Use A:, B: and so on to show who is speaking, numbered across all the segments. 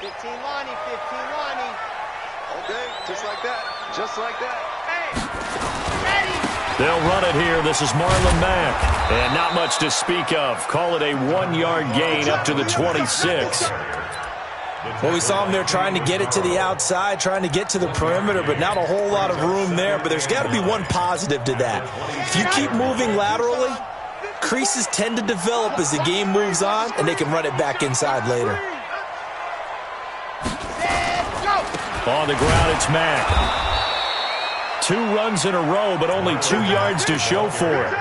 A: 15 Lonnie, 15 Lonnie.
B: Okay, just like that. Just like that.
A: Hey, ready.
C: They'll run it here. This is Marlon Mack. And not much to speak of. Call it a 1-yard gain up to the 26.
D: Well, we saw him there trying to get it to the outside, trying to get to the perimeter, but not a whole lot of room there. But there's got to be one positive to that. If you keep moving laterally, creases tend to develop as the game moves on, and they can run it back inside later.
C: On the ground, it's Mack. 2 runs in a row, but only 2 yards to show for it.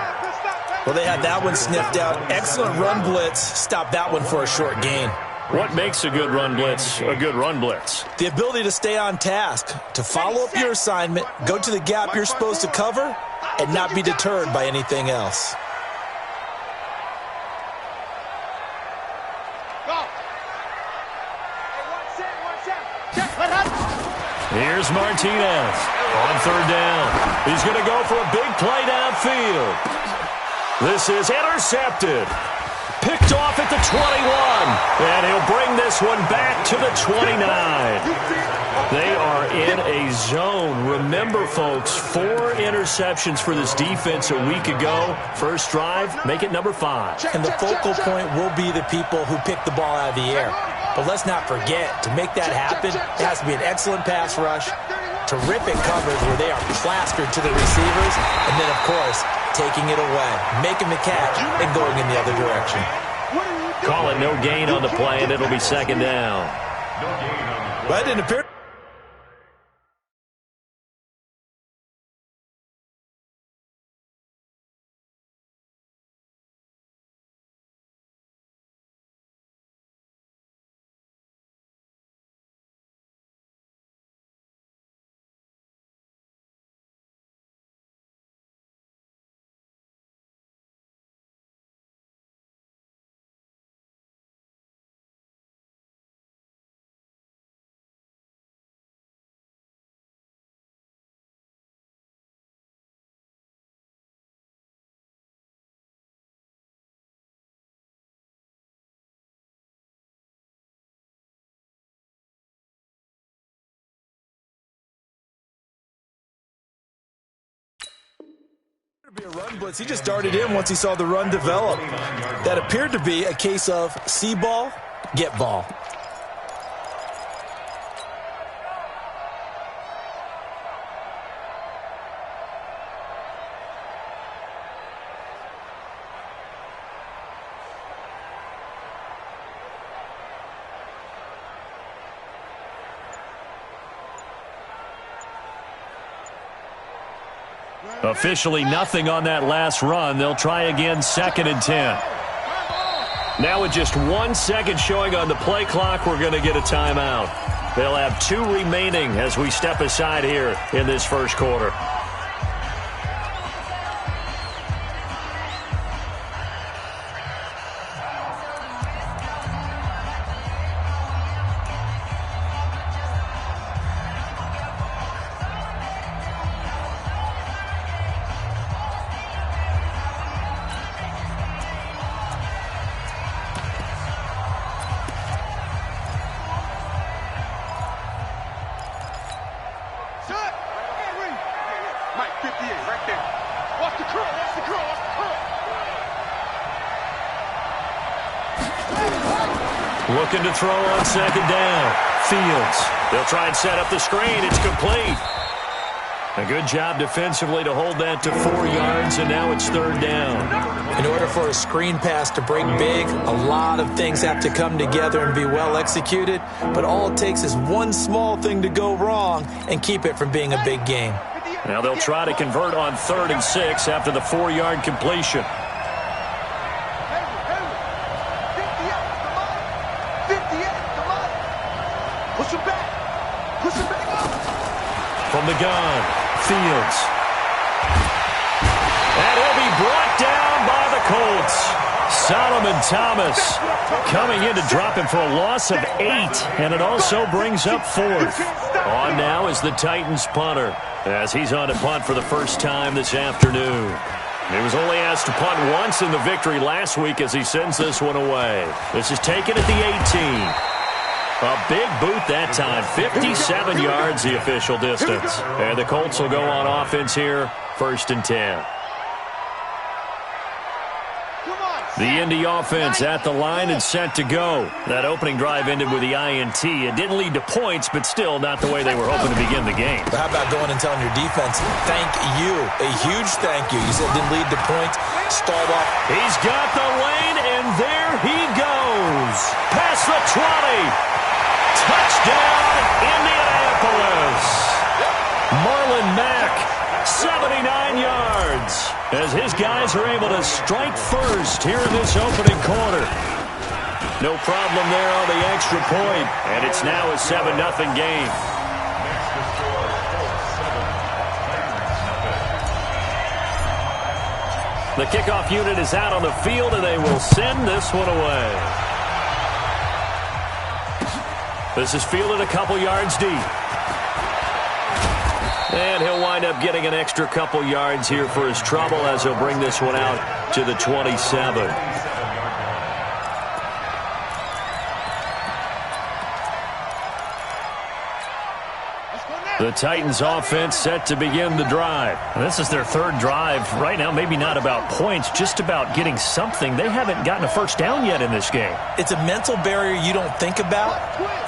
D: Well, they had that one sniffed out. Excellent run blitz. Stop that one for a short gain.
C: What makes a good run blitz a good run blitz?
D: The ability to stay on task, to follow up your assignment, go to the gap you're supposed to cover, and not be deterred by anything else.
C: Here's Martinez on 3rd down. He's going to go for a big play downfield. This is intercepted. Picked off at the 21. And he'll bring this one back to the 29. They are in a zone. Remember, folks, 4 interceptions for this defense a week ago. First drive, make it number 5.
D: And the focal point will be the people who pick the ball out of the air. But let's not forget, to make that happen, it has to be an excellent pass rush, terrific coverage where they are plastered to the receivers, and then, of course, taking it away, making the catch, and going in the other direction.
C: Call it no gain on the play, and it'll be 2nd down.
D: But it didn't appear. Be a run blitz. He just darted in once he saw the run develop. That appeared to be a case of see ball, get ball.
C: Officially nothing on that last run. They'll try again, 2nd and 10. Now with just 1 second showing on the play clock, we're going to get a timeout. They'll have 2 remaining as we step aside here in this first quarter. Looking to throw on 2nd down. Fields. They'll try and set up the screen. It's complete. A good job defensively to hold that to 4 yards, and now it's 3rd down.
D: In order for a screen pass to break big, a lot of things have to come together and be well executed, but all it takes is one small thing to go wrong and keep it from being a big game.
C: Now they'll try to convert on 3rd and 6 after the 4-yard completion. From the gun, Fields. And he'll be brought down by the Colts. Solomon Thomas coming in to drop him for a loss of 8, and it also brings up 4th. On now is the Titans punter, as he's on to punt for the first time this afternoon. He was only asked to punt once in the victory last week as he sends this one away. This is taken at the 18. A big boot that time. 57 yards the official distance. And the Colts will go on offense here, 1st and 10. The Indy offense at the line and set to go. That opening drive ended with the INT. It didn't lead to points, but still not the way they were hoping to begin the game.
D: But how about going and telling your defense, thank you, a huge thank you. You said it didn't lead to points, stalled off.
C: He's got the lane, and there he goes. Past the 20. Touchdown, Indianapolis. Marlon Mack, 79 yards. As his guys are able to strike first here in this opening quarter. No problem there on the extra point, and it's now a 7-0 game. The kickoff unit is out on the field, and they will send this one away. This is fielded a couple yards deep. And he'll wind up getting an extra couple yards here for his trouble as he'll bring this one out to the 27. The Titans offense set to begin the drive. This is their 3rd drive. Right now, maybe not about points, just about getting something. They haven't gotten a first down yet in this game.
D: It's a mental barrier you don't think about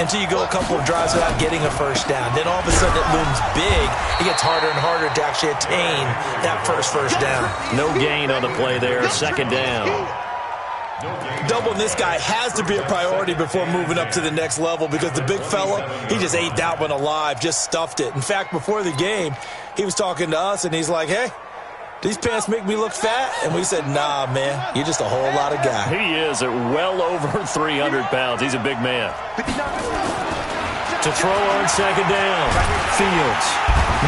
D: until you go a couple of drives without getting a first down. Then all of a sudden it looms big. It gets harder and harder to actually attain that first down.
C: No gain on the play there. 2nd down.
D: Doubling this guy has to be a priority before moving up to the next level because the big fella, he just ate that one alive, just stuffed it. In fact, before the game, he was talking to us, and he's like, hey, these pants make me look fat? And we said, nah, man, you're just a whole lot of guy.
C: He is at well over 300 pounds. He's a big man. To throw on 2nd down. Fields.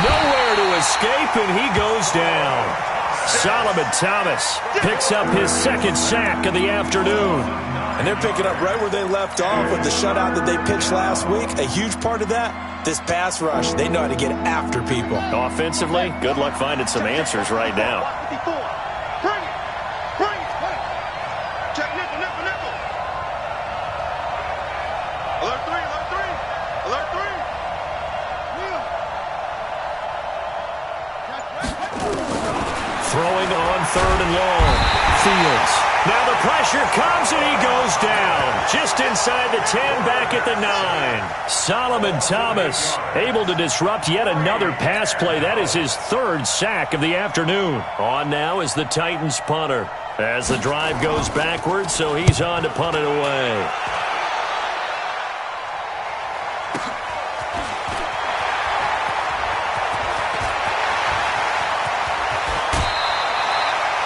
C: Nowhere to escape, and he goes down. Solomon Thomas picks up his 2nd sack of the afternoon.
D: And they're picking up right where they left off with the shutout that they pitched last week. A huge part of that, this pass rush. They know how to get after people.
C: Offensively, good luck finding some answers right now.
B: Bring it. Check nickel. Alert 3.
C: Throwing on 3rd and long. Fields. Now the pressure comes and he goes down. Just inside the 10, back at the 9. Solomon Thomas able to disrupt yet another pass play. That is his 3rd sack of the afternoon. On now is the Titans punter. As the drive goes backwards, so he's on to punt it away.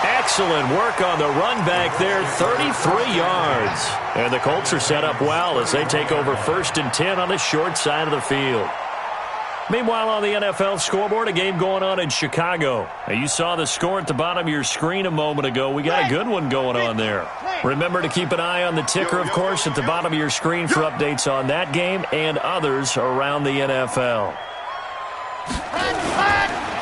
C: Excellent work on the run back there, 33 yards. And the Colts are set up well as they take over 1st and 10 on the short side of the field. Meanwhile, on the NFL scoreboard, a game going on in Chicago. Now, you saw the score at the bottom of your screen a moment ago. We got a good one going on there. Remember to keep an eye on the ticker, of course, at the bottom of your screen for updates on that game and others around the NFL.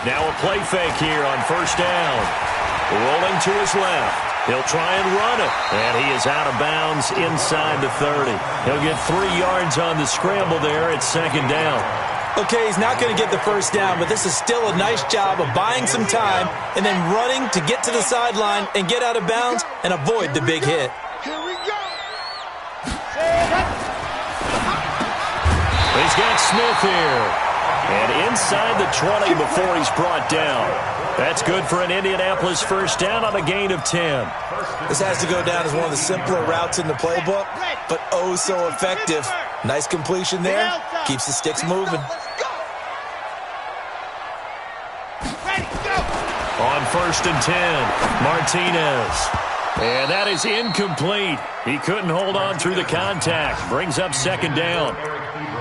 C: Now a play fake here on 1st down. Rolling to his left. He'll try and run it. And he is out of bounds inside the 30. He'll get 3 yards on the scramble there at 2nd down.
D: Okay, he's not going to get the first down, but this is still a nice job of buying some time and then running to get to the sideline and get out of bounds and avoid the big hit.
B: Here we go.
C: He's got Smith here. And inside the 20 before he's brought down. That's good for an Indianapolis first down on a gain of 10.
D: This has to go down as one of the simpler routes in the playbook, but oh so effective. Nice completion there. Keeps the sticks moving.
C: On 1st and 10, Martinez. And that is incomplete. He couldn't hold on through the contact. Brings up 2nd down.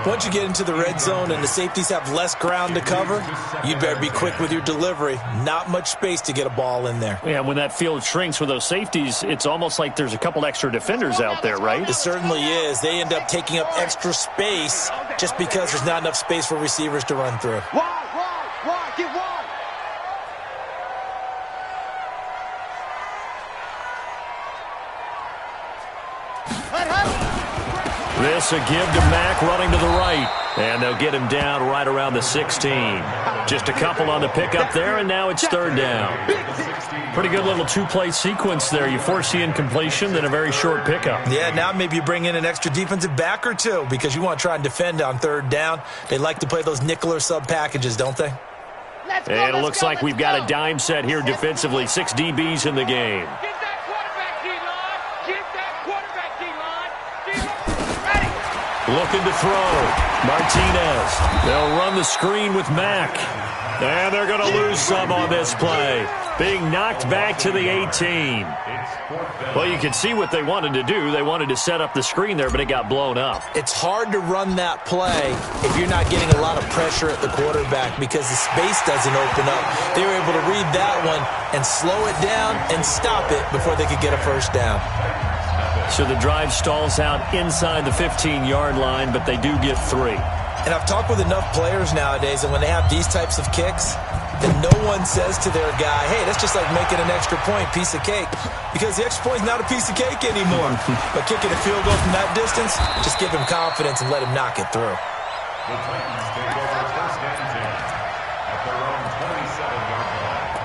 D: Once you get into the red zone and the safeties have less ground to cover, you'd better be quick with your delivery. Not much space to get a ball in there.
C: Yeah, when that field shrinks with those safeties, it's almost like there's a couple extra defenders out there, right?
D: It certainly is. They end up taking up extra space just because there's not enough space for receivers to run through.
B: Wide, get wide.
C: This a give to Mack running to the right. And they'll get him down right around the 16. Just a couple on the pickup there, and now it's third down. Pretty good little two-play sequence there. You force the incompletion, then a very short pickup.
D: Yeah, now maybe you bring in an extra defensive back or two because you want to try and defend on third down. They like to play those nickel or sub packages, don't they?
C: And it looks like we've got a dime set here defensively. 6 DBs in the game.
A: Get that quarterback, D-line. Get that quarterback, D-line. Ready.
C: Looking to throw. Martinez. They'll run the screen with Mack. And they're going to lose some on this play. Being knocked back to the 18. Well, you can see what they wanted to do. They wanted to set up the screen there, but it got blown up.
D: It's hard to run that play if you're not getting a lot of pressure at the quarterback because the space doesn't open up. They were able to read that one and slow it down and stop it before they could get a first down.
C: So the drive stalls out inside the 15-yard line, but they do get 3.
D: And I've talked with enough players nowadays, and when they have these types of kicks, then no one says to their guy, hey, that's just like making an extra point, piece of cake. Because the extra point is not a piece of cake anymore. But kicking a field goal from that distance, just give him confidence and let him knock it through.
E: The Titans take over first and 10 at their own 27-yard line.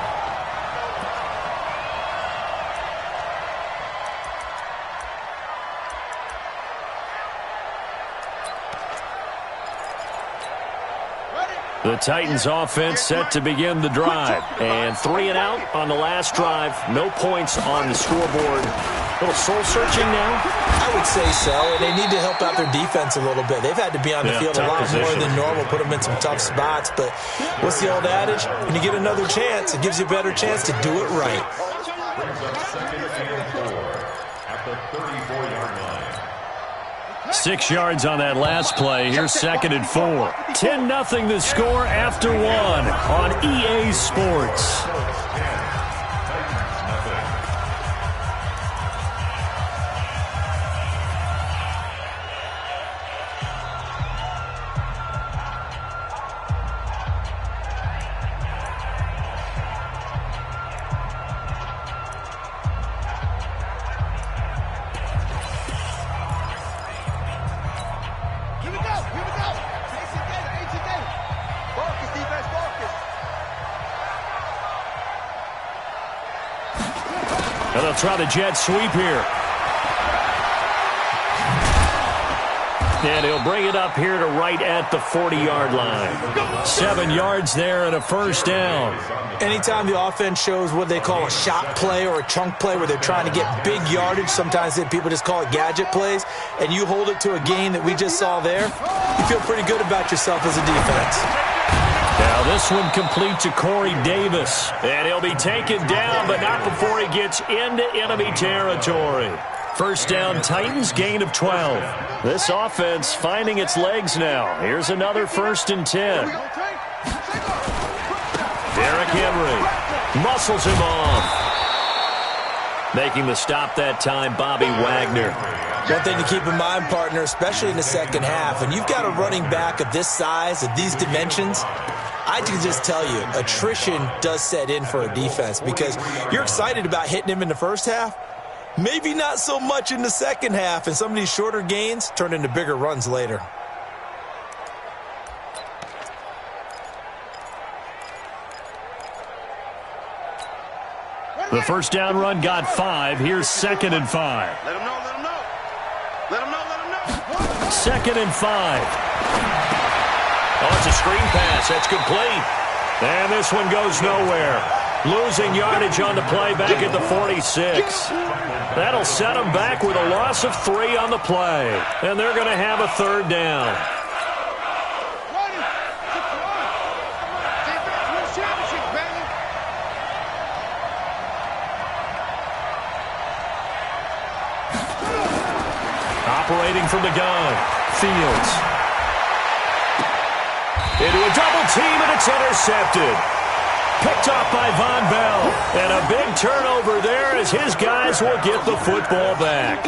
C: The Titans offense set to begin the drive. And 3 and out on the last drive. No points on the scoreboard. A little soul-searching now?
D: I would say so. And they need to help out their defense a little bit. They've had to be on the field a lot more than normal, put them in some tough spots. But what's the old adage? When you get another chance, it gives you a better chance to do it right.
E: Brings up second and 4 at the 34-yard line.
C: 6 yards on that last play. Here's second and 4. 10-0 the score after 1 on EA Sports. And they'll try the jet sweep here. And he'll bring it up here to right at the 40-yard line. 7 yards there and a first down.
D: Anytime the offense shows what they call a shot play or a chunk play where they're trying to get big yardage, sometimes people just call it gadget plays, and you hold it to a gain that we just saw there, you feel pretty good about yourself as a defense.
C: Now this one complete to Corey Davis. And he'll be taken down, but not before he gets into enemy territory. First down, Titans, gain of 12. This offense finding its legs now. Here's another first and 10. Derrick Henry muscles him off. Making the stop that time, Bobby Wagner.
D: One thing to keep in mind, partner, especially in the second half, when you've got a running back of this size, of these dimensions, I can just tell you, attrition does set in for a defense because you're excited about hitting him in the first half. Maybe not so much in the second half, and some of these shorter gains turn into bigger runs later.
C: The first down run got 5. Here's second and 5.
B: Let him know, let him know. Let him know, let him know.
C: Second and 5. Oh, it's a screen pass. That's complete. And this one goes nowhere. Losing yardage on the play back at the 46. That'll set them back with a loss of 3 on the play. And they're going to have a third down. Operating from the gun, Fields. Into a double team, and it's intercepted. Picked off by Von Bell. And a big turnover there as his guys will get the football back.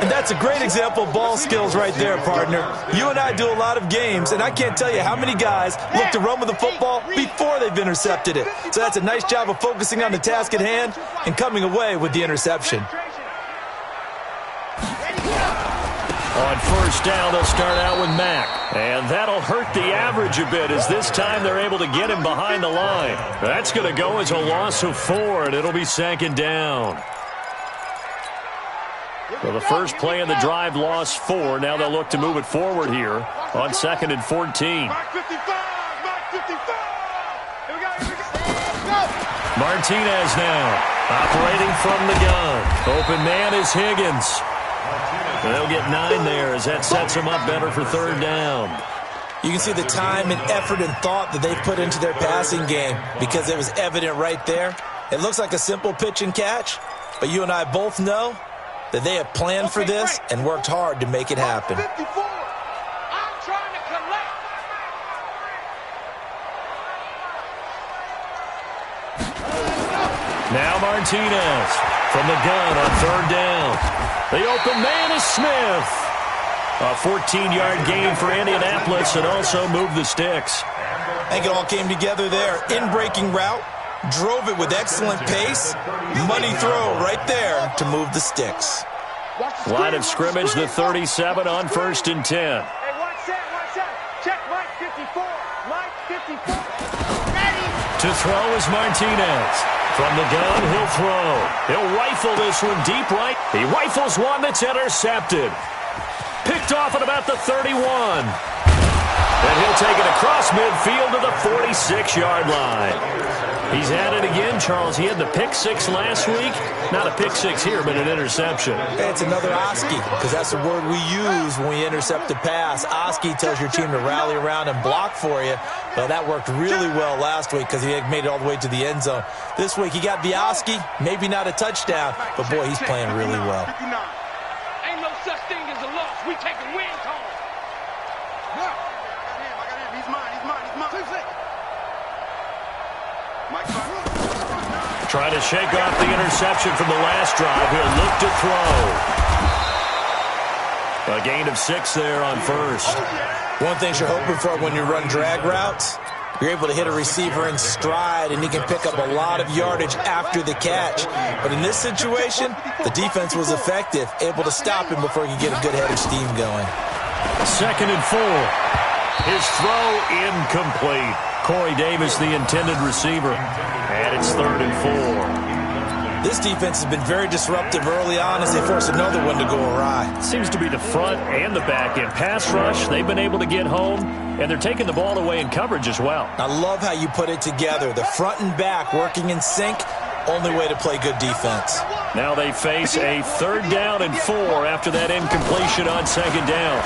D: And that's a great example of ball skills right there, partner. You and I do a lot of games, and I can't tell you how many guys look to run with the football before they've intercepted it. So that's a nice job of focusing on the task at hand and coming away with the interception.
C: On first down, they'll start out with Mack. And that'll hurt the average a bit as this time they're able to get him behind the line. That's going to go as a loss of 4, and it'll be second down. So the first play in the drive lost 4. Now they'll look to move it forward here on 2nd and 14. Martinez now operating from the gun. Open man is Higgins. They'll get 9 there as that sets them up better for third down.
D: You can see the time and effort and thought that they've put into their passing game because it was evident right there. It looks like a simple pitch and catch, but you and I both know that they have planned for this and worked hard to make it happen.
C: Now Martinez from the gun on third down. The open man is Smith. A 14-yard gain for Indianapolis and also moved the sticks.
D: I think it all came together there. In-breaking route, drove it with excellent pace. Money throw right there to move the sticks.
C: Line of scrimmage, the 37 on 1st and 10.
A: Hey, watch that. Check Mike 54. Mike 54. Ready.
C: To throw is Martinez. From the gun, he'll throw. He'll rifle this one deep right. He rifles one that's intercepted. Picked off at about the 31. And he'll take it across midfield to the 46-yard line. He's at it again, Charles. He had the pick 6 last week. Not a pick 6 here, but an interception.
D: Hey, it's another Oski, because that's the word we use when we intercept a pass. Oski tells your team to rally around and block for you. Well, that worked really well last week because he made it all the way to the end zone. This week he got the Oski, maybe not a touchdown, but boy, he's playing really well.
A: Ain't no such thing as a loss. We taking wins home.
B: I got him. He's mine.
C: Trying to shake off the interception from the last drive. He'll look to throw. A gain of 6 there on first.
D: One thing you're hoping for when you run drag routes, you're able to hit a receiver in stride, and he can pick up a lot of yardage after the catch. But in this situation, the defense was effective, able to stop him before he could get a good head of steam going.
C: 2nd and 4. His throw incomplete. Corey Davis, the intended receiver. And it's 3rd and 4.
D: This defense has been very disruptive early on as they force another one to go awry.
C: Seems to be the front and the back end. Pass rush, they've been able to get home, and they're taking the ball away in coverage as well.
D: I love how you put it together. The front and back working in sync, only way to play good defense.
C: Now they face a 3rd down and 4 after that incompletion on 2nd down.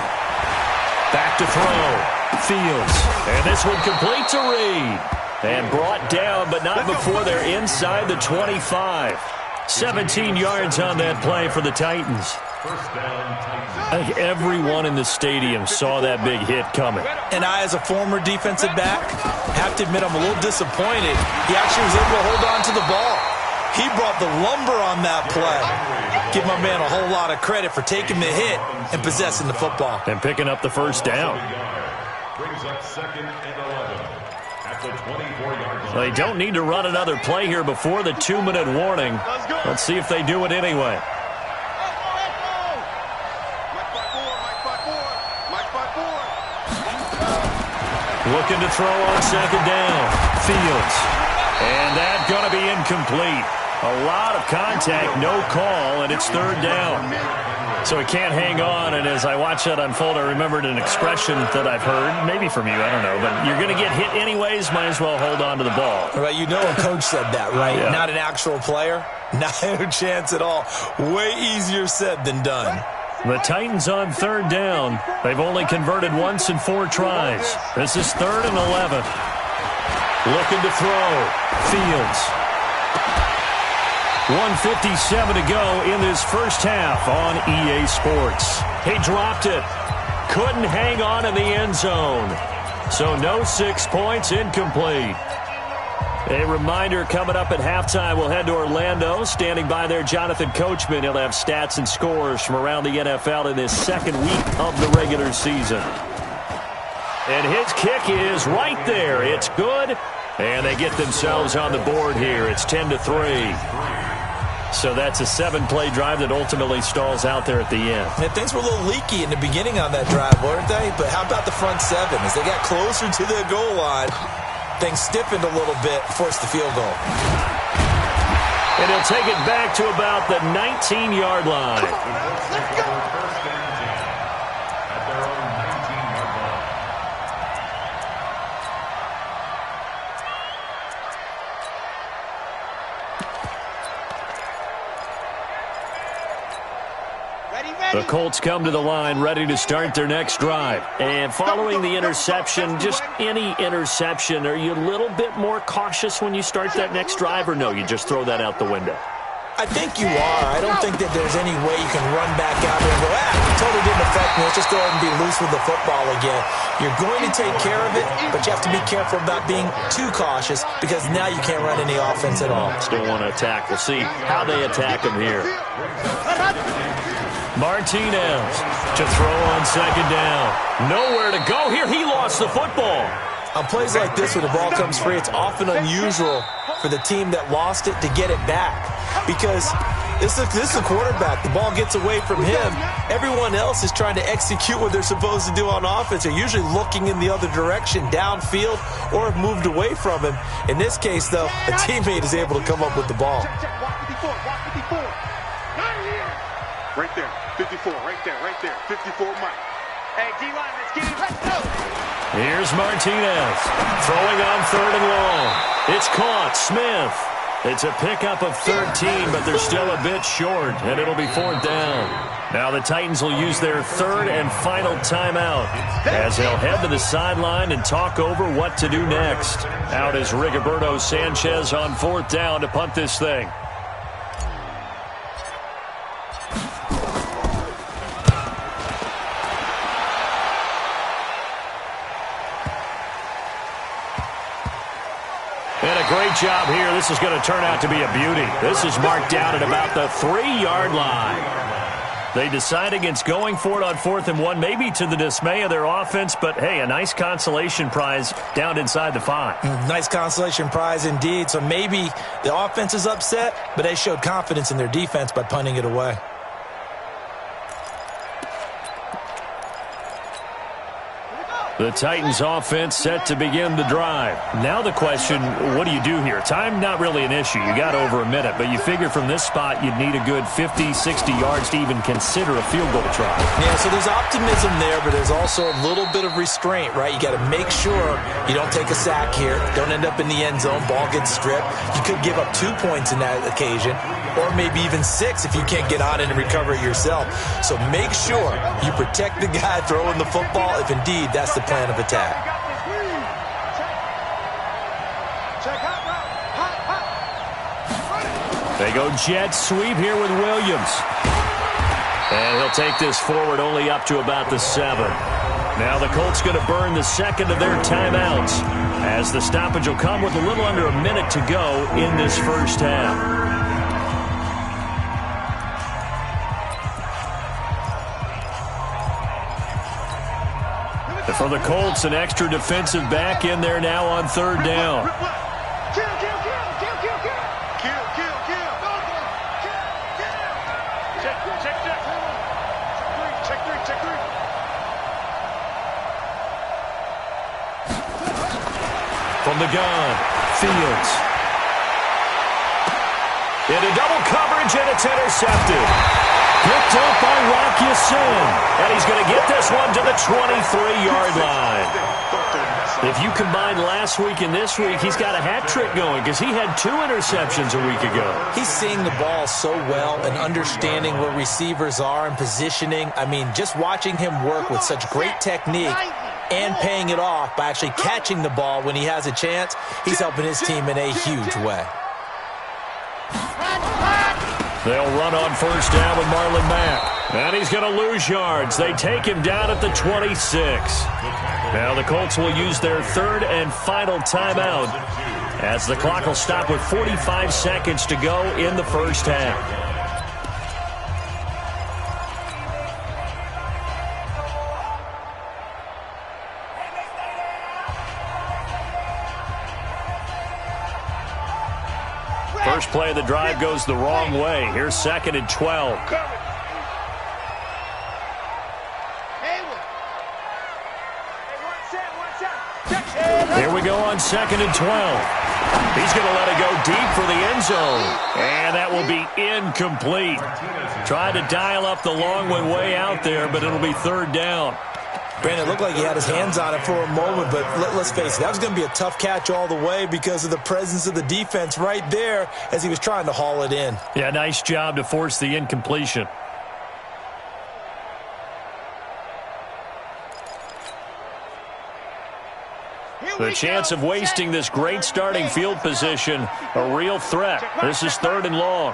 C: Back to throw. Fields. And this one complete to Reed. And brought down, but not before they're inside the 25. 17 yards on that play for the Titans. I think everyone in the stadium saw that big hit coming.
D: And I, as a former defensive back, have to admit I'm a little disappointed. He actually was able to hold on to the ball. He brought the lumber on that play. Give my man a whole lot of credit for taking the hit and possessing the football.
C: And picking up the first down.
E: Brings up 2nd and 11 at the 24-yard line.
C: They don't need to run another play here before the 2-minute warning. Let's see if they do it anyway. Looking to throw on 2nd down. Fields. And that's going to be incomplete. A lot of contact, no call, and it's 3rd down. So he can't hang on, and as I watch that unfold, I remembered an expression that I've heard, maybe from you, I don't know, but you're going to get hit anyways, might as well hold on to the ball.
D: Right, you know a coach said that, right?
C: Yeah.
D: Not an actual player. Not a chance at all. Way easier said than done.
C: The Titans on 3rd down. They've only converted once in 4 tries. This is 3rd and 11. Looking to throw. Fields. 1:57 to go in this first half on EA Sports. He dropped it. Couldn't hang on in the end zone. So no 6 points, incomplete. A reminder, coming up at halftime, we'll head to Orlando. Standing by there, Jonathan Coachman. He'll have stats and scores from around the NFL in this 2nd week of the regular season. And his kick is right there. It's good. And they get themselves on the board here. It's 10-3. So that's a 7-play drive that ultimately stalls out there at the end.
D: And things were a little leaky in the beginning on that drive, weren't they? But how about the front seven? As they got closer to the goal line, things stiffened a little bit, forced the field goal.
C: And he'll take it back to about the 19-yard line.
E: Let's go. First and 10 at their own 19-yard line.
C: The Colts come to the line ready to start their next drive. And following the interception, just any interception, are you a little bit more cautious when you start that next drive, or no, you just throw that out the window?
D: I think you are. I don't think that there's any way you can run back out there and go, it totally didn't affect me. Let's just go ahead and be loose with the football again. You're going to take care of it, but you have to be careful about being too cautious because now you can't run any offense at all.
C: Still want to attack. We'll see how they attack him here. Martinez to throw on second down. Nowhere to go here. He lost the football.
D: On plays like this where the ball comes free, it's often unusual for the team that lost it to get it back because this is a quarterback. The ball gets away from him. Everyone else is trying to execute what they're supposed to do on offense. They're usually looking in the other direction, downfield, or have moved away from him. In this case, though, a teammate is able to come up with the ball.
B: Right there, 54, right there, 54, Mike.
A: Hey, D-line, let's get it. Let's go.
C: Here's Martinez throwing on third and long. It's caught. Smith. It's a pickup of 13, but they're still a bit short, and it'll be fourth down. Now the Titans will use their third and final timeout as they'll head to the sideline and talk over what to do next. Out is Rigoberto Sanchez on fourth down to punt this thing. Great job here. This is going to turn out to be a beauty. This is marked down at about the 3-yard line. They decide against going for it on 4th and 1, maybe to the dismay of their offense, but hey, a nice consolation prize down inside the 5.
D: Nice consolation prize indeed. So maybe the offense is upset, but they showed confidence in their defense by punting it away.
C: The Titans offense set to begin the drive. Now the question, what do you do here? Time not really an issue. You got over a minute, but you figure from this spot you'd need a good 50, 60 yards to even consider a field goal try.
D: Yeah, so there's optimism there, but there's also a little bit of restraint, right? You got to make sure you don't take a sack here. Don't end up in the end zone. Ball gets stripped. You could give up 2 points in that occasion, or maybe even 6 if you can't get on it and recover it yourself. So make sure you protect the guy throwing the football if indeed that's the plan of attack.
C: They go jet sweep here with Williams. And he'll take this forward only up to about the 7. Now the Colts going to burn the second of their timeouts as the stoppage will come with a little under a minute to go in this first half. For the Colts, an extra defensive back in there now on third down.
B: Kill. Check three.
C: From the gun, Fields. Into double coverage, and it's intercepted. Picked up by Rock Ya-Sin. And he's going to get this one to the 23-yard line. If you combine last week and this week, he's got a hat trick going because he had 2 interceptions a week ago.
D: He's seeing the ball so well and understanding where receivers are and positioning. I mean, just watching him work with such great technique and paying it off by actually catching the ball when he has a chance, he's helping his team in a huge way.
C: They'll run on first down with Marlon Mack. And he's going to lose yards. They take him down at the 26. Now the Colts will use their third and final timeout as the clock will stop with 45 seconds to go in the first half. First First play of the drive goes the wrong way. Here's 2nd and 12. Here we go on 2nd and 12. He's going to let it go deep for the end zone. And that will be incomplete. Tried to dial up the long one way out there, but it'll be 3rd down.
D: Brandon, it looked like he had his hands on it for a moment, but let's face it, that was going to be a tough catch all the way because of the presence of the defense right there as he was trying to haul it in.
C: Yeah, nice job to force the incompletion. The chance of wasting this great starting field position, a real threat. This is 3rd and long.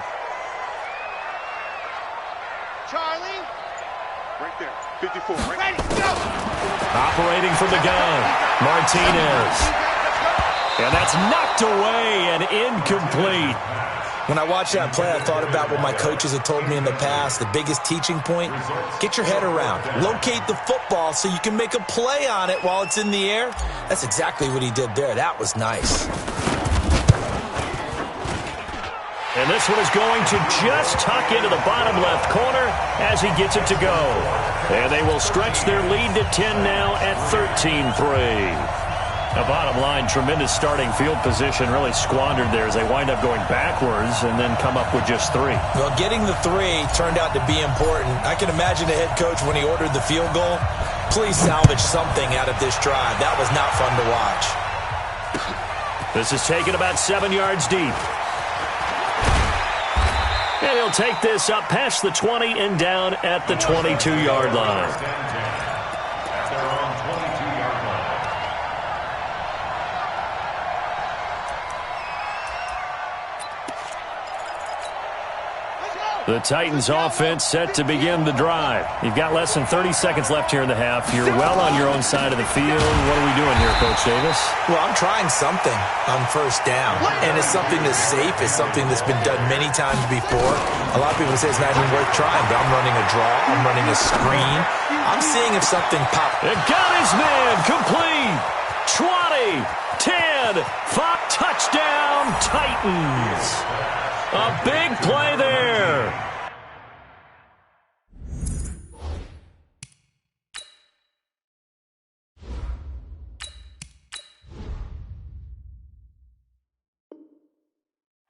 B: Charlie. Right there. 54. Right. Ready, go.
C: Operating from the gun, Martinez. And that's knocked away and incomplete.
D: When I watched that play, I thought about what my coaches had told me in the past. The biggest teaching point, get your head around. Locate the football so you can make a play on it while it's in the air. That's exactly what he did there. That was nice.
C: And this one is going to just tuck into the bottom left corner as he gets it to go. And they will stretch their lead to 10 now at 13-3. The bottom line, tremendous starting field position, really squandered there as they wind up going backwards and then come up with just 3.
D: Well, getting the 3 turned out to be important. I can imagine the head coach when he ordered the field goal. Please salvage something out of this drive. That was not fun to watch.
C: This is taken about 7 yards deep. And he'll take this up past the 20 and down at the 22-yard line. The Titans offense set to begin the drive. You've got less than 30 seconds left here in the half. You're well on your own side of the field. What are we doing here, Coach Davis?
D: Well, I'm trying something on 1st down. And it's something that's safe. It's something that's been done many times before. A lot of people say it's not even worth trying, but I'm running a draw. I'm running a screen. I'm seeing if something pops.
C: It got his man complete. 20, 10, 5, touchdown, Titans. A big play there.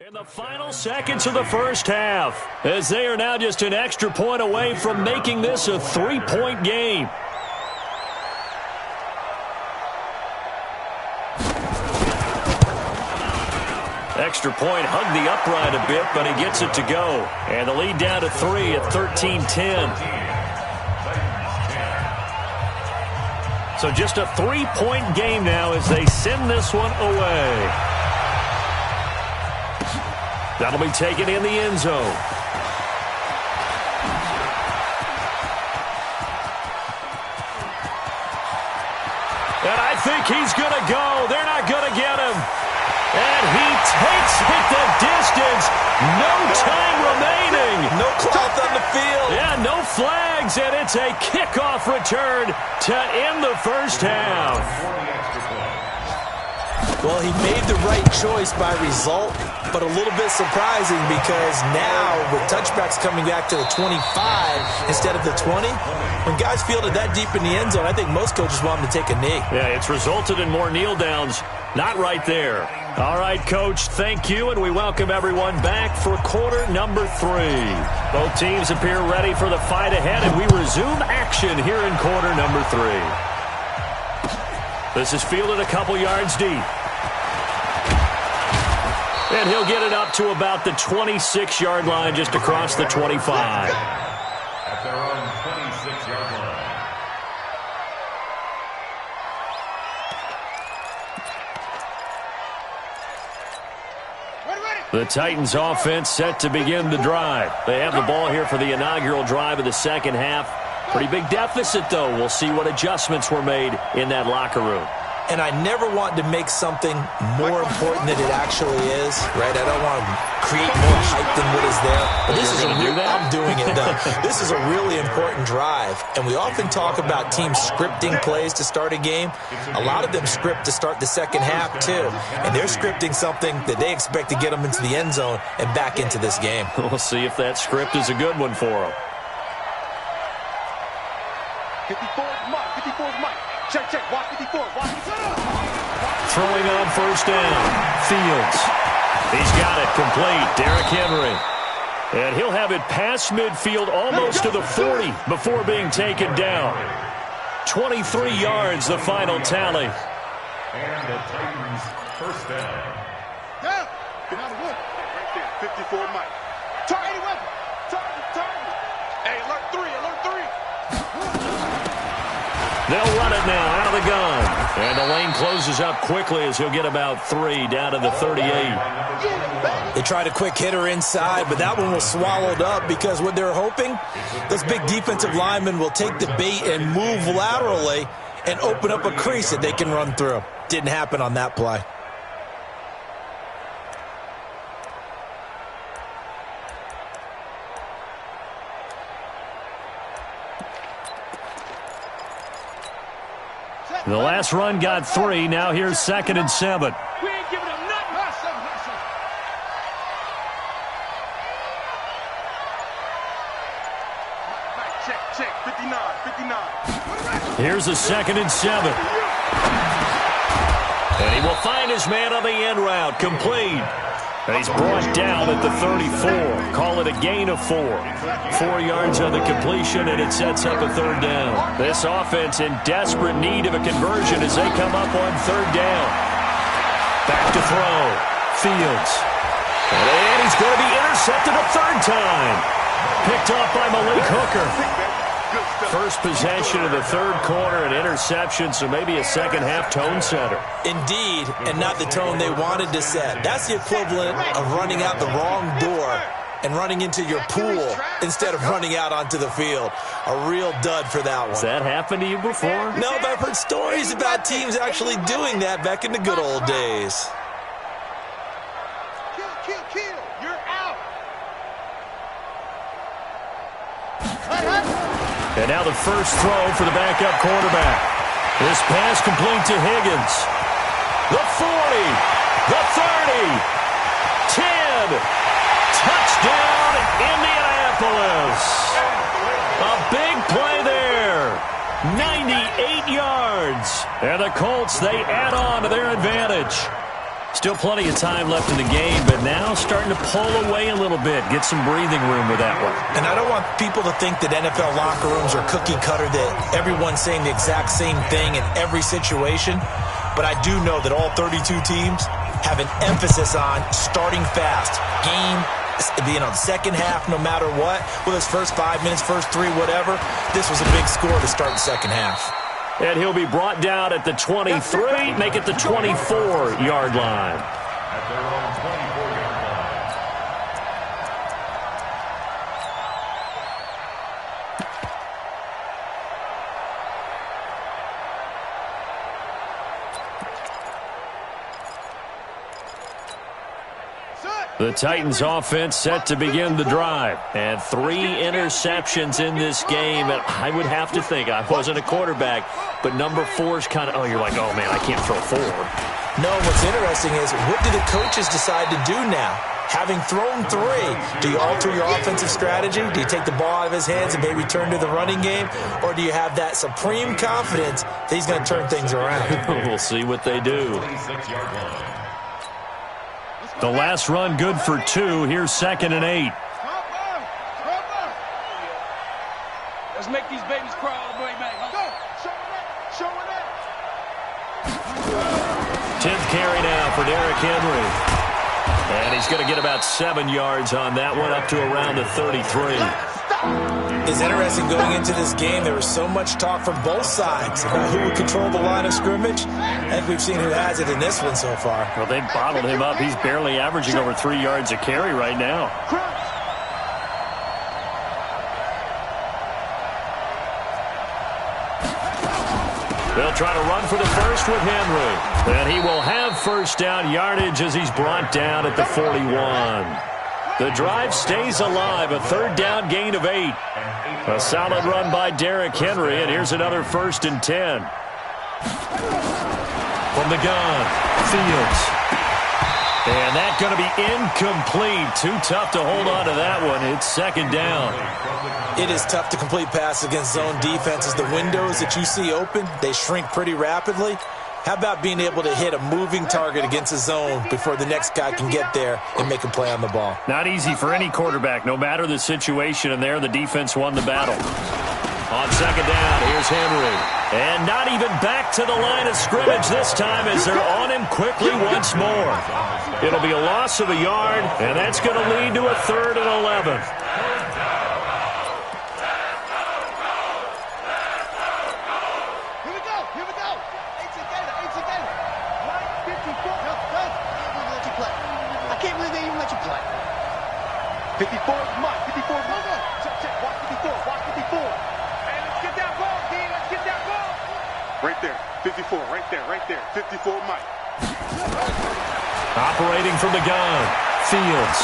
C: In the final seconds of the first half, as they are now just an extra point away from making this a 3-point game. Extra point hugged the upright a bit, but he gets it to go. And the lead down to 3 at 13-10. So just a 3-point game now as they send this one away. That'll be taken in the end zone. And I think he's going to go. They're not going to get him. And he takes it the distance. No time remaining.
D: No cloth on the field.
C: Yeah, no flags, and it's a kickoff return to end the first half.
D: Well, he made the right choice by result, but a little bit surprising because now with touchbacks coming back to the 25 instead of the 20, when guys fielded that deep in the end zone, I think most coaches want them to take a knee.
C: Yeah, it's resulted in more kneel downs. Not right there. All right, Coach, thank you, and we welcome everyone back for quarter number 3. Both teams appear ready for the fight ahead, and we resume action here in quarter number 3. This is fielded a couple yards deep. And he'll get it up to about the 26-yard line, just across the 25.
E: At their own 26-yard line.
C: The Titans offense set to begin the drive. They have the ball here for the inaugural drive of the second half. Pretty big deficit, though. We'll see what adjustments were made in that locker room.
D: And I never want to make something more important than it actually is, right? I don't want to create more hype than what is there. But this is I'm doing it, though. This is a really important drive. And we often talk about teams scripting plays to start a game. A lot of them script to start the second half, too. And they're scripting something that they expect to get them into the end zone and back into this game.
C: We'll see if that script is a good one for them.
B: 54 is Mike. 54 is Mike. Check, check. Watch 54. Watch 54.
C: Throwing on first down. Fields. He's got it complete. Derrick Henry. And he'll have it past midfield almost to the 40 before being taken down. 23 yards, the final tally.
E: And the Titans first down.
B: Down. Get out of wood. Right there. 54 Mike. Target any weapon. Target. Hey, alert 3. Alert 3.
C: They'll run it now out of the gun. And the lane closes up quickly as he'll get about 3 down to the 38.
D: They tried a quick hitter inside, but that one was swallowed up because what they're hoping, this big defensive lineman will take the bait and move laterally and open up a crease that they can run through. Didn't happen on that play.
C: The last run got 3. Now here's 2nd and 7.
A: We ain't giving them nothing.
B: Check. 59.
C: Here's a 2nd and 7. And he will find his man on the end route. Complete. And he's brought down at the 34. Call it a gain of 4. 4 yards on the completion, and it sets up a 3rd down. This offense in desperate need of a conversion as they come up on 3rd down. Back to throw. Fields. And he's going to be intercepted a 3rd time. Picked off by Malik Hooker. First possession of the 3rd quarter, an interception, so maybe a second-half tone setter.
D: Indeed, and not the tone they wanted to set. That's the equivalent of running out the wrong door and running into your pool instead of running out onto the field. A real dud for that one.
C: Has that happened to you before?
D: No, but I've heard stories about teams actually doing that back in the good old days.
B: Kill. You're out.
C: And now the first throw for the backup quarterback. This pass complete to Higgins. The 40, the 30, 10. Touchdown, Indianapolis. A big play there. 98 yards. And the Colts, they add on to their advantage. Still plenty of time left in the game, but now starting to pull away a little bit. Get some breathing room with that one.
D: And I don't want people to think that NFL locker rooms are cookie cutter, that everyone's saying the exact same thing in every situation. But I do know that all 32 teams have an emphasis on starting fast. Game, the second half, no matter what. Whether it's first 5 minutes, first 3, whatever. This was a big score to start the second half.
C: And he'll be brought down at the 23, make it the 24-yard line.
E: At their own 24-yard
C: The Titans offense set to begin the drive. And 3 interceptions in this game. And I would have to think, I wasn't a quarterback, but number 4 is kind of, oh, you're like, oh, man, I can't throw 4.
D: No, what's interesting is, what do the coaches decide to do now? Having thrown 3, do you alter your offensive strategy? Do you take the ball out of his hands and maybe turn to the running game? Or do you have that supreme confidence that he's going to turn things around?
C: We'll see what they do.
E: 26-yard line.
C: The last run good for 2. Here's 2nd and 8.
A: Let's make these babies cry all the way back. Show it up.
C: 10th carry now for Derrick Henry. And he's going to get about 7 yards on that one, up to around the 33.
D: It's interesting going into this game. There was so much talk from both sides about who would control the line of scrimmage. I think we've seen who has it in this one so far.
C: Well, they bottled him up. He's barely averaging over 3 yards a carry right now. They'll try to run for the first with Henry. And he will have first down yardage as he's brought down at the 41. The drive stays alive, a third down gain of 8. A solid run by Derrick Henry, and here's another 1st and 10. From the gun, Fields. And that's going to be incomplete. Too tough to hold on to that one. It's 2nd down.
D: It is tough to complete passes against zone defenses. The windows that you see open, they shrink pretty rapidly. How about being able to hit a moving target against a zone before the next guy can get there and make a play on the ball?
C: Not easy for any quarterback, no matter the situation, and there the defense won the battle. On 2nd down, here's Henry. And not even back to the line of scrimmage this time as they're on him quickly once more. It'll be a loss of a yard, and that's going to lead to a 3rd and 11.
B: I can't believe they even let you play. 54 is Mike. 54 is Mike. Check. Watch 54. Watch 54.
A: Hey, let's get that ball, D. Let's get that ball.
B: Right there. 54. Right there. 54 Mike.
C: Operating from the gun, Fields.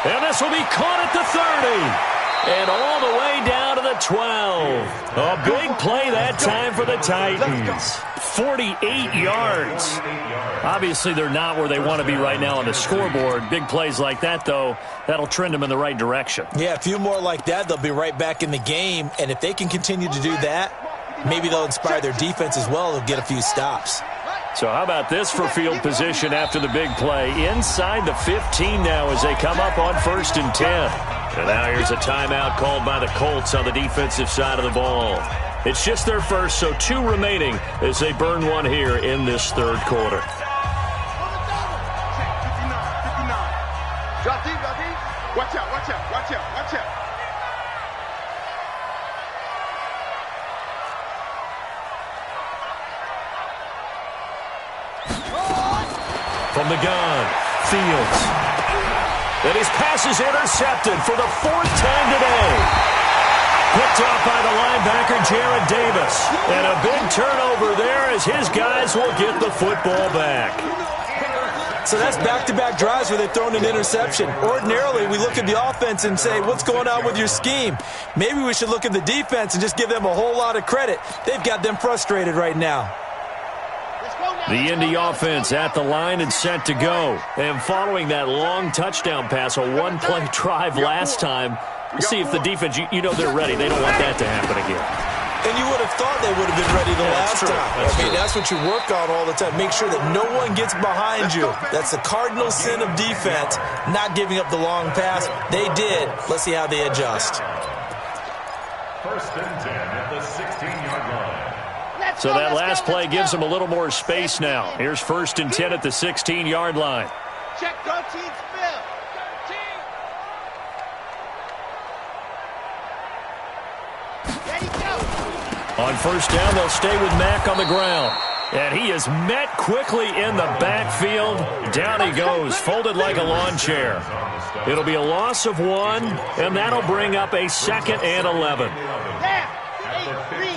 C: And this will be caught at the 30. And all the way down to the 12. A big play that time for the Titans. 48 yards. Obviously, they're not where they want to be right now on the scoreboard. Big plays like that, though, that'll trend them in the right direction.
D: Yeah, a few more like that, they'll be right back in the game. And if they can continue to do that, maybe they'll inspire their defense as well. They'll get a few stops.
C: So how about this for field position after the big play? Inside the 15 now as they come up on 1st and 10. And now here's a timeout called by the Colts on the defensive side of the ball. It's just their first, so 2 remaining as they burn one here in this 3rd quarter.
B: 59. Drop deep. Watch out.
C: From the gun, Fields. And his pass is intercepted for the 4th time today. Picked off by the linebacker, Jared Davis. And a big turnover there as his guys will get the football back.
D: So that's back-to-back drives where they've thrown an interception. Ordinarily, we look at the offense and say, what's going on with your scheme? Maybe we should look at the defense and just give them a whole lot of credit. They've got them frustrated right now.
C: The Indy offense at the line and set to go. And following that long touchdown pass, a one-play drive last time, we'll see if the defense, you know they're ready. They don't want that to happen again.
D: And you would have thought they would have been ready the last time. That's what you work on all the time. Make sure that no one gets behind you. That's the cardinal sin of defense, not giving up the long pass. They did. Let's see how they adjust.
E: 1st and 10 at the 16-yard line.
C: So that last play gives them a little more space now. Here's 1st and 10 at the 16-yard line.
A: Check 13, Phil. 13. There you go.
C: On 1st down, they'll stay with Mack on the ground. And he is met quickly in the backfield. Down he goes, folded like a lawn chair. It'll be a loss of 1, and that'll bring up a 2nd and 11.
A: Down. 8-3.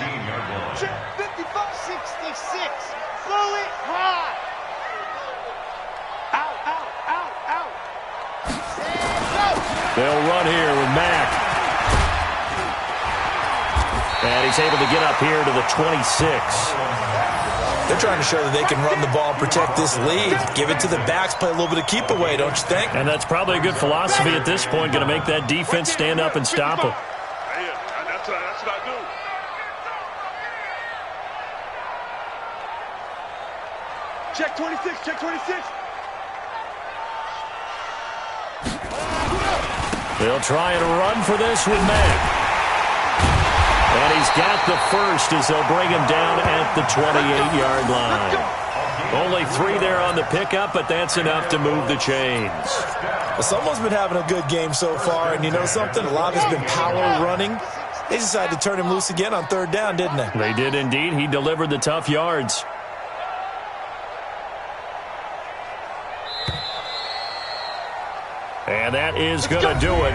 A: Check 55, 66. Throw it high. Out.
C: They'll run here with Mack. And he's able to get up here to the 26.
D: They're trying to show that they can run the ball, protect this lead. Give it to the backs, play a little bit of keep away, don't you think?
C: And that's probably a good philosophy at this point, going to make that defense stand up and stop them.
B: That's what I do. Check 26.
C: They'll try and run for this with Mack. And he's got the first as they'll bring him down at the 28-yard line. Only 3 there on the pickup, but that's enough to move the chains.
D: Well, someone's been having a good game so far, and you know something? A lot of it's been power running. They decided to turn him loose again on 3rd down, didn't they?
C: They did indeed. He delivered the tough yards. And that is going to do it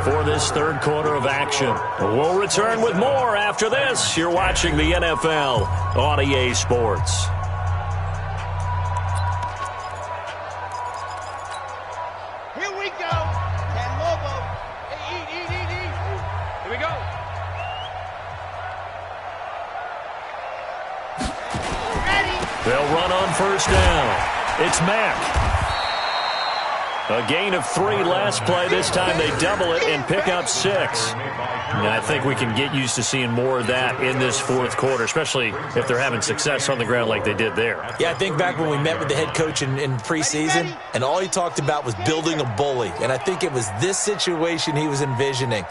C: for this third quarter of action. We'll return with more after this. You're watching the NFL on EA Sports.
A: Here we go. Can Lobo. Eat. Here we go. Ready.
C: They'll run on first down. It's Mack. A gain of 3 last play. This time they double it and pick up 6. And I think we can get used to seeing more of that in this fourth quarter, especially if they're having success on the ground like they did there.
D: Yeah, I think back when we met with the head coach in preseason, and all he talked about was building a bully. And I think it was this situation he was envisioning.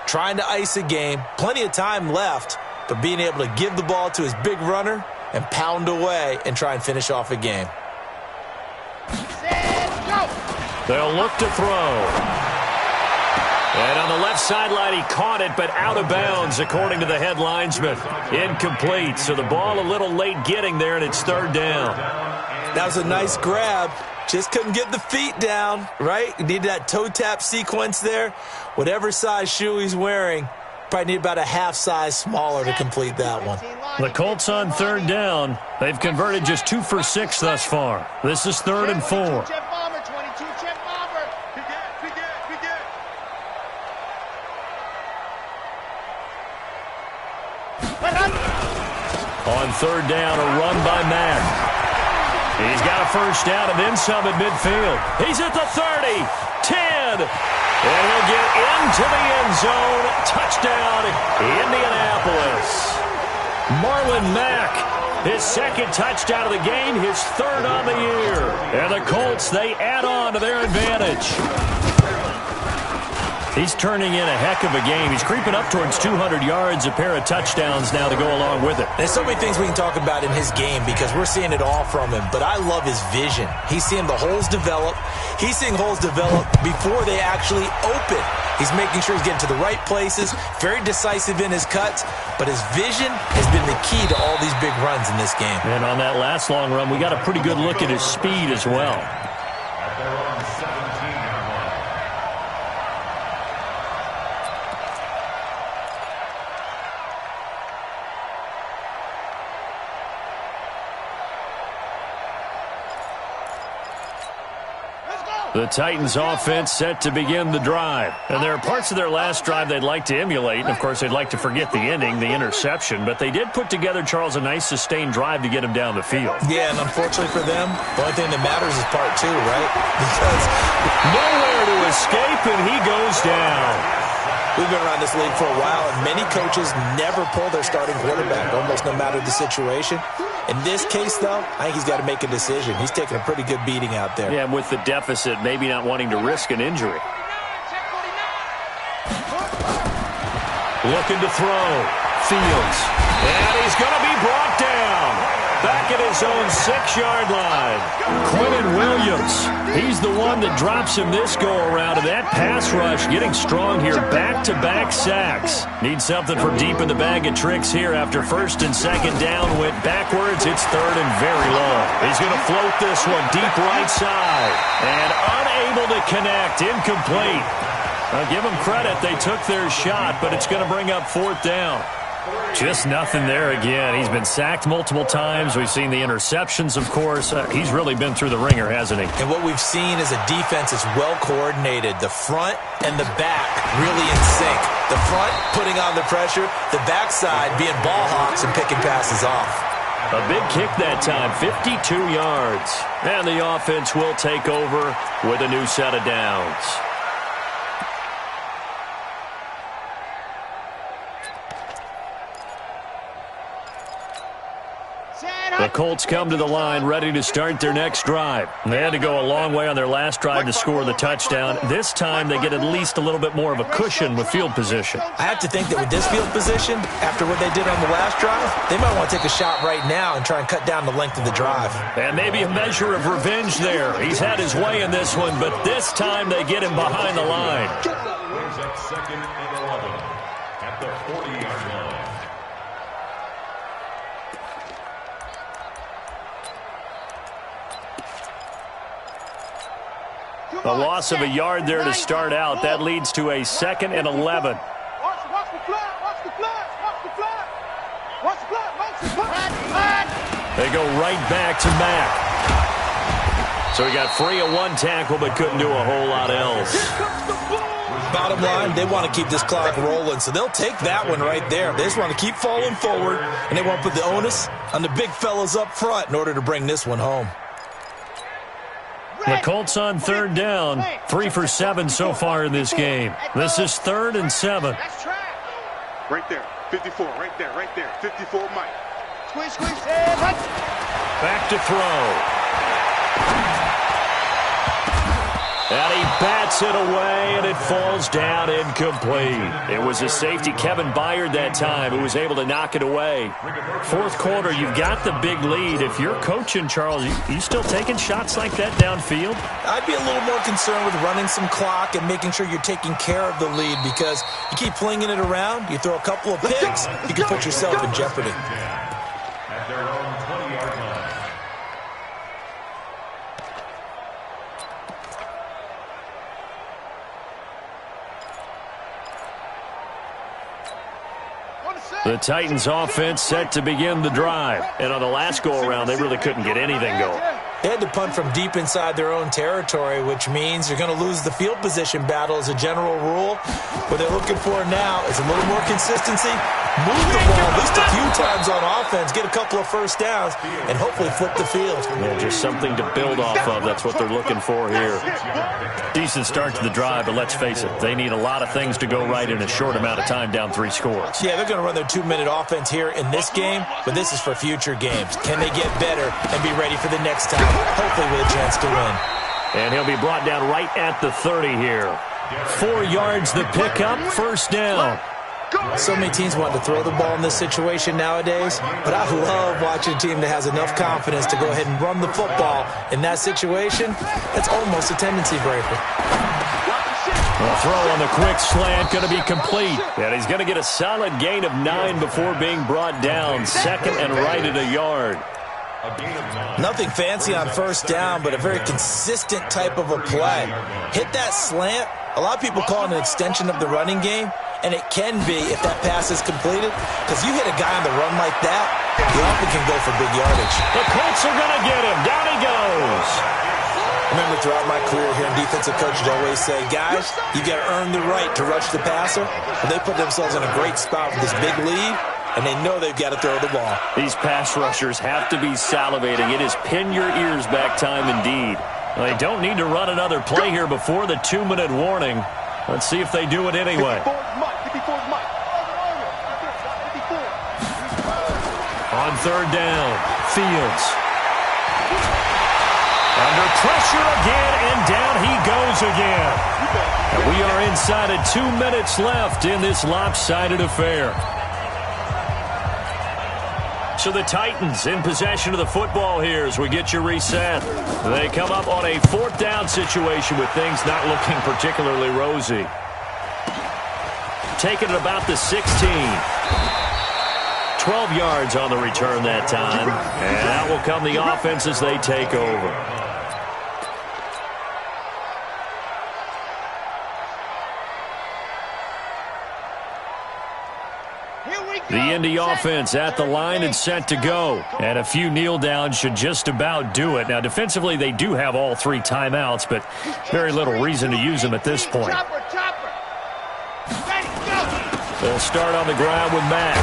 D: Trying to ice a game, plenty of time left, but being able to give the ball to his big runner and pound away and try and finish off a game.
C: They'll look to throw. And on the left sideline, he caught it, but out of bounds, according to the head linesman. Incomplete, so the ball a little late getting there, and it's third down.
D: That was a nice grab. Just couldn't get the feet down, right? You need that toe tap sequence there. Whatever size shoe he's wearing, probably need about a half size smaller to complete that one.
C: The Colts on third down. They've converted just 2 for 6 thus far. This is 3rd and 4. On third down, a run by Mack. He's got a first down and then some at midfield. He's at the 30, 10, and he'll get into the end zone. Touchdown, Indianapolis. Marlon Mack, his second touchdown of the game, his 3rd on the year. And the Colts, they add on to their advantage. He's turning in a heck of a game. He's creeping up towards 200 yards, a pair of touchdowns now to go along with it.
D: There's so many things we can talk about in his game because we're seeing it all from him, but I love his vision. He's seeing the holes develop. He's seeing holes develop before they actually open. He's making sure he's getting to the right places, very decisive in his cuts, but his vision has been the key to all these big runs in this game.
C: And on that last long run, we got a pretty good look at his speed as well.
E: At their own 17-yard line.
C: The Titans offense set to begin the drive. And there are parts of their last drive they'd like to emulate. And, of course, they'd like to forget the ending, the interception. But they did put together, Charles, a nice sustained drive to get him down the field.
D: Yeah, and unfortunately for them, the only thing that matters is part 2, right? Because
C: nowhere to escape, and he goes down.
D: We've been around this league for a while, and many coaches never pull their starting quarterback, almost no matter the situation. In this case, though, I think he's got to make a decision. He's taking a pretty good beating out there.
C: Yeah, with the deficit, maybe not wanting to risk an injury. Looking to throw. Fields. And he's going to be brought down. Back at his own 6-yard line. Quinnen Williams. He's the one that drops him this go-around. And that pass rush getting strong here. Back-to-back sacks. Needs something from deep in the bag of tricks here after 1st and 2nd down. Went backwards. It's 3rd and very long. He's going to float this one deep right side. And unable to connect. Incomplete. I'll give them credit. They took their shot, but it's going to bring up 4th down. Just nothing there again. He's been sacked multiple times. We've seen the interceptions, of course. He's really been through the ringer, hasn't he?
D: And what we've seen is a defense that's well coordinated. The front and the back really in sync. The front putting on the pressure, the backside being ball hawks and picking passes off.
C: A big kick that time, 52 yards. And the offense will take over with a new set of downs. The Colts come to the line ready to start their next drive. They had to go a long way on their last drive to score the touchdown. This time they get at least a little bit more of a cushion with field position.
D: I have to think that with this field position, after what they did on the last drive, they might want to take a shot right now and try and cut down the length of the drive.
C: And maybe a measure of revenge there. He's had his way in this one, but this time they get him behind the line.
E: Brings up 2nd and 11 at the 40-yard line.
C: A loss of a yard there to start out. That leads to a 2nd and 11.
B: Watch the flag. Watch the flag. Watch the flag. Watch the flag. Watch the flag.
C: They go right back to Mack. So he got free of one tackle but couldn't do a whole lot else.
D: Bottom line, they want to keep this clock rolling, so they'll take that one right there. They just want to keep falling forward, and they want to put the onus on the big fellas up front in order to bring this one home.
C: The Colts on 3rd down, 3 for 7 so far in this game. This is 3rd and 7.
B: Right there, 54, right there, 54, Mike.
A: Squeeze.
C: Back to throw. And he bats it away, and it falls down incomplete. It was a safety, Kevin Byard, that time, who was able to knock it away. 4th quarter, you've got the big lead. If you're coaching, Charles, you still taking shots like that downfield?
D: I'd be a little more concerned with running some clock and making sure you're taking care of the lead, because you keep flinging it around, you throw a couple of picks, you can put yourself in jeopardy.
E: At their own 20-yard line.
C: The Titans offense set to begin the drive. And on the last go-around, they really couldn't get anything going.
D: They had to punt from deep inside their own territory, which means you're going to lose the field position battle as a general rule. What they're looking for now is a little more consistency, move the ball at least a few times on offense, get a couple of first downs, and hopefully flip the field.
C: Yeah, just something to build off of. That's what they're looking for here. Decent start to the drive, but let's face it, they need a lot of things to go right in a short amount of time down 3 scores.
D: Yeah, they're going to run their 2-minute offense here in this game, but this is for future games. Can they get better and be ready for the next time? Hopefully with a chance to win.
C: And he'll be brought down right at the 30 here. 4 yards the pickup, first down.
D: So many teams want to throw the ball in this situation nowadays, but I love watching a team that has enough confidence to go ahead and run the football in that situation. That's almost a tendency breaker.
C: A throw on the quick slant going to be complete. And he's going to get a solid gain of 9 before being brought down. 2nd and right at a yard.
D: Nothing fancy on first down, but a very consistent type of a play. Hit that slant. A lot of people call it an extension of the running game, and it can be if that pass is completed, because you hit a guy on the run like that, you often can go for big yardage.
C: The Colts are going to get him. Down he goes.
D: I remember throughout my career here in defensive coaches always say, guys, you got to earn the right to rush the passer. But they put themselves in a great spot with this big lead, and they know they've got to throw the ball.
C: These pass rushers have to be salivating. It is pin your ears back time indeed. Well, they don't need to run another play here before the 2-minute warning. Let's see if they do it anyway. On 3rd down, Fields. Under pressure again, and down he goes again. And we are inside of 2 minutes left in this lopsided affair. So the Titans in possession of the football here as we get you reset. They come up on a 4th down situation with things not looking particularly rosy. Taking it about the 16. 12 yards on the return that time. And out will come the offense as they take over. The Indy offense at the line and set to go. And a few kneel downs should just about do it. Now, defensively, they do have all 3 timeouts, but very little reason to use them at this point. They'll start on the ground with Mack.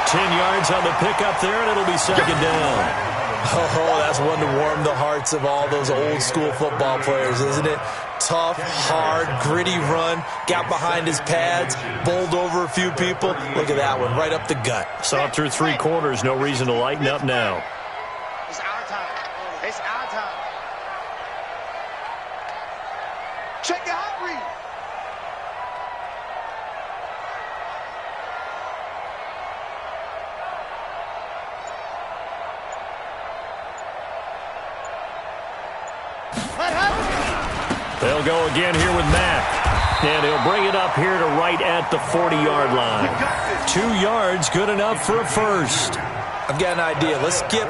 C: 10 yards on the pickup there, and it'll be 2nd down.
D: Oh, that's one to warm the hearts of all those old-school football players, isn't it? Tough, hard, gritty run, got behind his pads, bowled over a few people. Look at that one, right up the gut.
C: Saw it through 3 quarters, no reason to lighten up now.
A: It's our time. It's our time.
B: Check your hot read.
C: They'll go again here with Mack. And he'll bring it up here to right at the 40-yard line. 2 yards, good enough for a first.
D: I've got an idea. Let's skip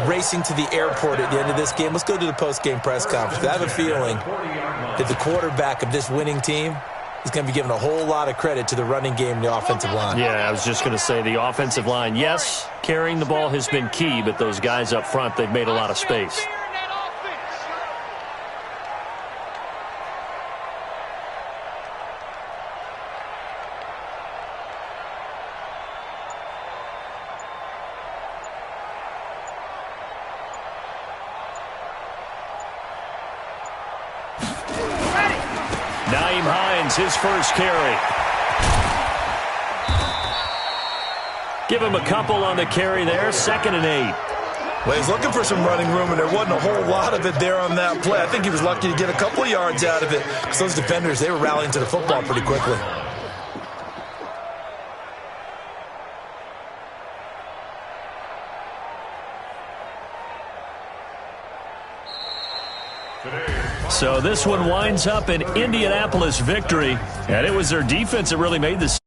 D: racing to the airport at the end of this game. Let's go to the post-game press conference. I have a feeling that the quarterback of this winning team is going to be given a whole lot of credit to the running game and the offensive line.
C: Yeah, I was just going to say the offensive line, yes, carrying the ball has been key, but those guys up front, they've made a lot of space. His first carry. Give him a couple on the carry there. 2nd and 8.
D: Well, he's looking for some running room, and there wasn't a whole lot of it there on that play. I think he was lucky to get a couple of yards out of it because those defenders, they were rallying to the football pretty quickly. So this one winds up an Indianapolis victory, and it was their defense that really made this.